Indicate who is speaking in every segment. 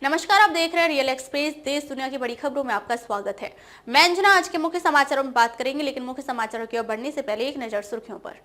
Speaker 1: नमस्कार, आप देख रहे हैं रियल एक्सप्रेस। देश दुनिया की बड़ी खबरों में आपका स्वागत है। मैं अंजना आज के मुख्य समाचारों में बात करेंगे, लेकिन मुख्य समाचारों की ओर बढ़ने से पहले एक नजर सुर्खियों पर।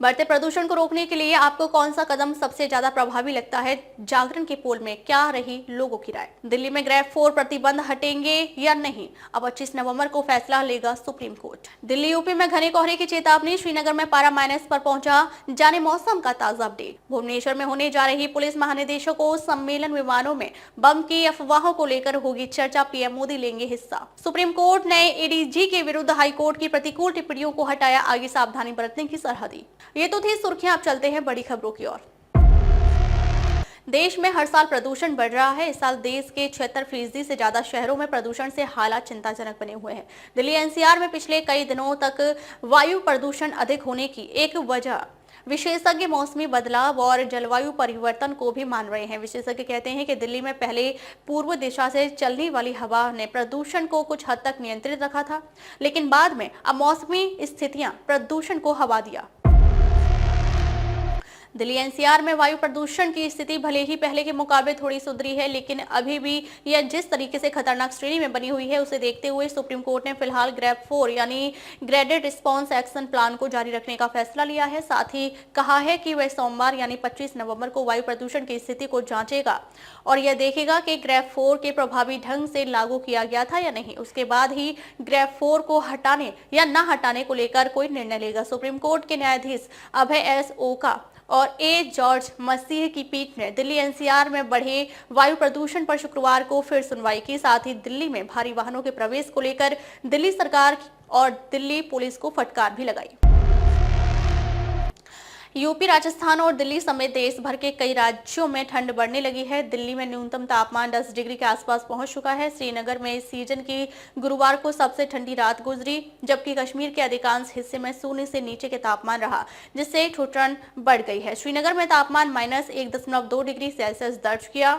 Speaker 1: बढ़ते प्रदूषण को रोकने के लिए आपको कौन सा कदम सबसे ज्यादा प्रभावी लगता है? जागरण के पोल में क्या रही लोगों की राय? दिल्ली में ग्रैब 4 प्रतिबंध हटेंगे या नहीं? अब 25 नवंबर को फैसला लेगा सुप्रीम कोर्ट। दिल्ली यूपी में घने कोहरे की चेतावनी, श्रीनगर में पारा माइनस पर पहुंचा, जाने मौसम का ताजा अपडेट। भुवनेश्वर में होने जा रही पुलिस महानिदेशकों सम्मेलन, विमानों में बम की अफवाहों को लेकर होगी चर्चा, पीएम मोदी लेंगे हिस्सा। सुप्रीम कोर्ट ने एडीजी के विरुद्ध हाईकोर्ट की प्रतिकूल टिप्पणियों को हटाया, आगे सावधानी बरतने की सलाह दी। ये तो थी सुर्खियां, अब चलते हैं बड़ी खबरों की ओर। देश में हर साल प्रदूषण बढ़ रहा है। इस साल देश के 76% से ज्यादा शहरों में प्रदूषण से हालात चिंताजनक बने हुए हैं। दिल्ली एनसीआर में पिछले कई दिनों तक वायु प्रदूषण अधिक होने की एक वजह विशेषज्ञ मौसमी बदलाव और जलवायु परिवर्तन को भी मान रहे हैं। विशेषज्ञ कहते हैं कि दिल्ली में पहले पूर्व दिशा से चलने वाली हवा ने प्रदूषण को कुछ हद तक नियंत्रित रखा था, लेकिन बाद में अब मौसमी स्थितियां प्रदूषण को हवा दिया। दिल्ली एनसीआर में वायु प्रदूषण की स्थिति भले ही पहले के मुकाबले थोड़ी सुधरी है, लेकिन अभी भी यह जिस तरीके से खतरनाक श्रेणी में बनी हुई है, उसे देखते हुए सुप्रीम कोर्ट ने फिलहाल ग्रैब 4 यानी ग्रेडेड रिस्पांस एक्शन प्लान को जारी रखने का फैसला लिया है। साथ ही कहा है कि वह सोमवार यानी 25 नवंबर को वायु प्रदूषण की स्थिति को जांचेगा और यह देखेगा कि ग्रैब 4 के प्रभावी ढंग से लागू किया गया था या नहीं। उसके बाद ही ग्रैब 4 को हटाने या न हटाने को लेकर कोई निर्णय लेगा। सुप्रीम कोर्ट के न्यायाधीश अभय एस ओका और ए जॉर्ज मसीह की पीठ ने दिल्ली एनसीआर में बढ़े वायु प्रदूषण पर शुक्रवार को फिर सुनवाई की। साथ ही दिल्ली में भारी वाहनों के प्रवेश को लेकर दिल्ली सरकार और दिल्ली पुलिस को फटकार भी लगाई। यूपी, राजस्थान और दिल्ली समेत देश भर के कई राज्यों में ठंड बढ़ने लगी है। दिल्ली में न्यूनतम तापमान 10 डिग्री के आसपास पहुंच चुका है। श्रीनगर में इस सीजन की गुरुवार को सबसे ठंडी रात गुजरी, जबकि कश्मीर के अधिकांश हिस्से में शून्य से नीचे के तापमान रहा, जिससे ठुठन बढ़ गई है। श्रीनगर में तापमान -1.2 डिग्री सेल्सियस दर्ज किया।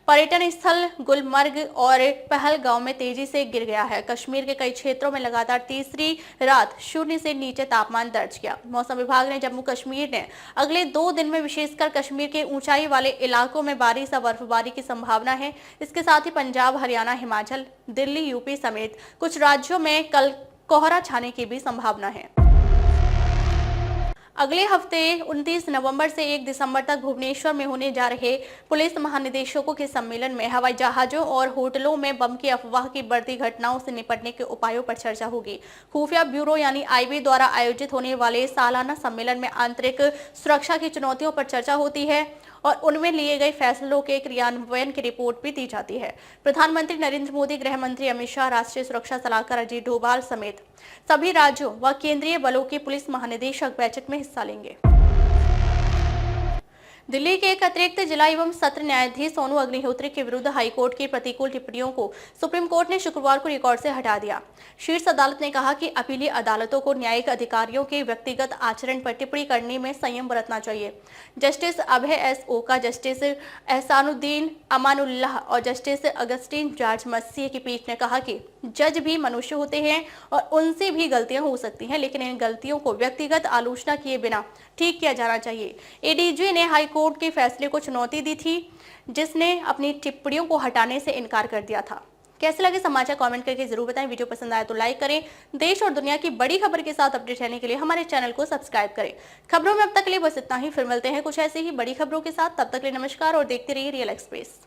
Speaker 1: पर्यटन स्थल गुलमर्ग और पहलगांव में तेजी से गिर गया है। कश्मीर के कई क्षेत्रों में लगातार तीसरी रात शून्य से नीचे तापमान दर्ज किया। मौसम विभाग ने जम्मू कश्मीर ने अगले 2 दिन में विशेषकर कश्मीर के ऊंचाई वाले इलाकों में बारिश या बर्फबारी की संभावना है। इसके साथ ही पंजाब, हरियाणा, हिमाचल, दिल्ली, यूपी समेत कुछ राज्यों में कल कोहरा छाने की भी संभावना है। अगले हफ्ते 29 नवंबर से 1 दिसंबर तक भुवनेश्वर में होने जा रहे पुलिस महानिदेशकों के सम्मेलन में हवाई जहाजों और होटलों में बम की अफवाह की बढ़ती घटनाओं से निपटने के उपायों पर चर्चा होगी। खुफिया ब्यूरो यानी आईबी द्वारा आयोजित होने वाले सालाना सम्मेलन में आंतरिक सुरक्षा की चुनौतियों पर चर्चा होती है और उनमें लिए गए फैसलों के क्रियान्वयन की रिपोर्ट भी दी जाती है। प्रधानमंत्री नरेंद्र मोदी, गृह मंत्री अमित शाह, राष्ट्रीय सुरक्षा सलाहकार अजीत डोभाल समेत सभी राज्यों व केंद्रीय बलों के पुलिस महानिदेशक बैठक में हिस्सा लेंगे। दिल्ली के एक अतिरिक्त जिला एवं सत्र न्यायाधीश सोनू अग्निहोत्री के विरुद्ध हाईकोर्ट की प्रतिकूल टिप्पणियों को सुप्रीम कोर्ट ने शुक्रवार को रिकॉर्ड से हटा दिया। शीर्ष अदालत ने कहा कि अपीलीय अदालतों को न्यायिक अधिकारियों के व्यक्तिगत आचरण पर टिप्पणी करने में संयम बरतना चाहिए। जस्टिस अभय एस ओका, जस्टिस एहसानुद्दीन अमानुल्लाह और जस्टिस अगस्टिन जॉर्ज मसीह की पीठ ने कहा कि जज भी मनुष्य होते हैं और उनसे भी गलतियां हो सकती हैं, लेकिन इन गलतियों को व्यक्तिगत आलोचना किए बिना ठीक किया जाना चाहिए। एडीजी ने हाईकोर्ट के फैसले को चुनौती दी थी, जिसने अपनी टिप्पणियों को हटाने से इनकार कर दिया था। कैसे लगे समाचार कमेंट करके जरूर बताएं। वीडियो पसंद आए तो लाइक करें। देश और दुनिया की बड़ी खबर के साथ अपडेट रहने के लिए हमारे चैनल को सब्सक्राइब करें। खबरों में अब तक के लिए बस इतना ही, फिर मिलते हैं कुछ ऐसी ही बड़ी खबरों के साथ। तब तक के लिए नमस्कार और देखते रहिए रियल एक्सप्रेस।